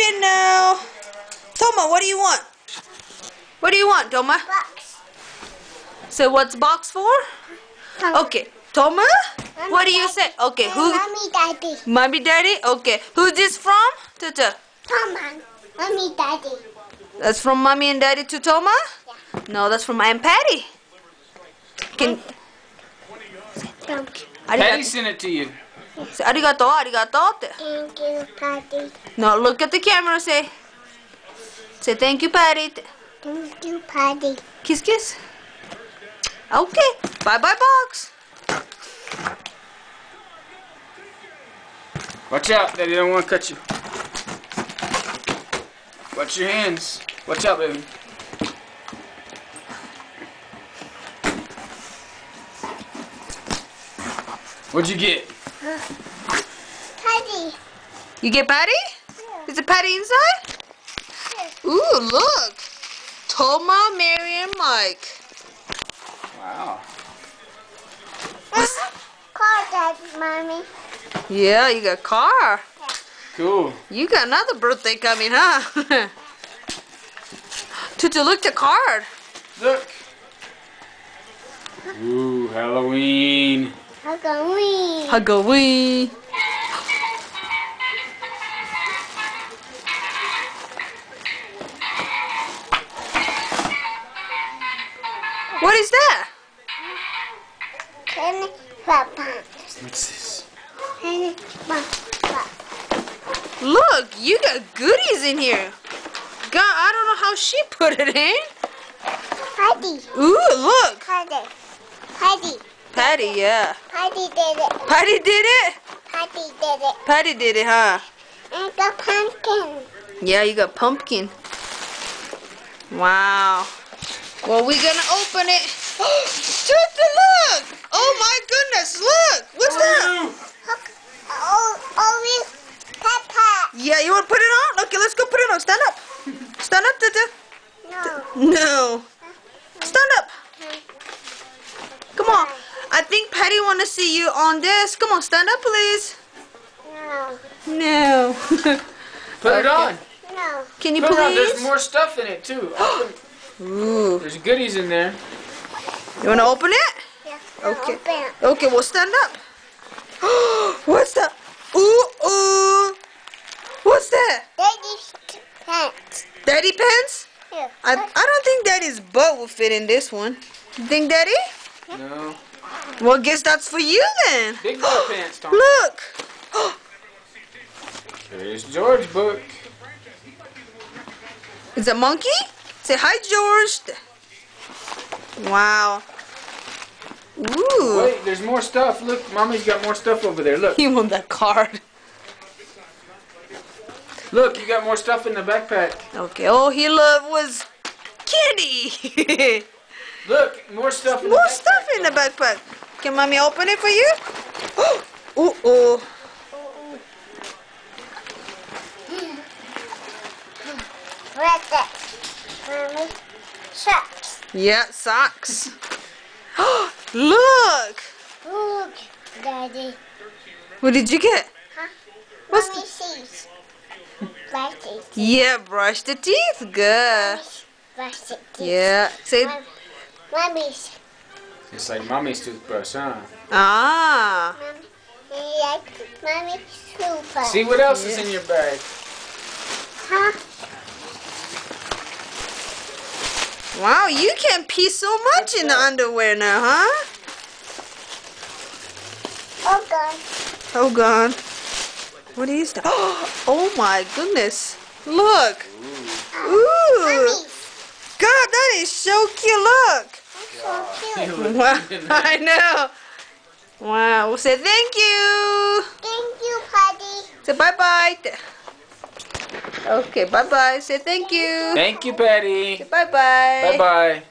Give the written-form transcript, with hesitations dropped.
in now. Toma, what do you want? What do you want, Toma? Box. So what's box for? Okay, Toma, Mommy, what do you Daddy. say? Okay, And who? Mommy, Daddy. Mommy, Daddy? Okay, who's this from? Tata. Come on. Mommy, Daddy. That's from Mommy and Daddy to Toma? Yeah. No, that's from Aunt Patty. Can... Thank you. Patty sent it to you. Say arigato, arigato. Thank you, Patty. No, look at the camera, say. Say thank you, Patty. Thank you, Patty. Kiss, kiss. Okay, bye-bye, box. Watch out, Daddy don't want to cut you. Watch your hands. Watch out, baby. What'd you get? Patty. You get Patty? Yeah. Is it Patty inside? Yeah. Ooh, look. Toma, Mary, and Mike. Wow. Call Daddy, Mommy. Yeah, you got a car. Cool. You got another birthday coming, huh? Tutu, look the card. Look. Ooh, Halloween. Halloween. Halloween. What is that? Penny Papa. What's this? Penny Papa. Look, you got goodies in here. God, I don't know how she put it in. Patty. Ooh, look. Patty. Patty. Patty, yeah. Patty did it. Patty did it? Patty did it. Patty did it, huh? And the pumpkin. Yeah, you got pumpkin. Wow. Well, we're gonna open it. Tutu, look! Oh my goodness, look! What's that? Look. Orange pepper. Yeah, you wanna put it on? Okay, let's go put it on. Stand up. Stand up, Tutu. No. No. Stand up. Come on. I think Patty wanna see you on this. Come on, stand up, please. No. No. Put it on. No. Can you Put it on. There's please? more stuff in it too. Open. Ooh. There's goodies in there. You wanna open it? Yeah. Okay. Open. Okay, well stand up. What's that? Ooh. What's that? Daddy's pants. Daddy pants? Here. I don't think Daddy's butt will fit in this one. You think, Daddy? No. Well, guess that's for you then. Big boy pants, Tom. Look. There's George book. It's a monkey? Say hi, George. Wow. Ooh. Wait, there's more stuff. Look, Mommy's got more stuff over there. Look. He won that card. Look, you got more stuff in the backpack. Okay, all he loved was candy. Look, more stuff in the More backpack. stuff in the backpack. Can Mommy open it for you? Ooh. What's that? Mommy. Socks. Yeah, socks. Look. Look, Daddy. What did you get? Huh? What's Mommy sees. Brush it. Yeah, brush the teeth. Good. Brush it. Yeah. Say, Mommy's. It's like Mommy's toothbrush, huh? ah. Mommy's super. See what else is in your bag. Huh? Wow, you can pee so much in the underwear now, huh? Oh, God. Oh, God. What is that? Oh, my goodness. Look. Ooh. Mommy. God, that is so cute. Look. So cute. Wow, I know. Wow. We'll say thank you. Thank you, Patty. Say bye-bye. Okay, bye-bye. Say thank you. Thank you, Patty. Bye-bye. Bye-bye.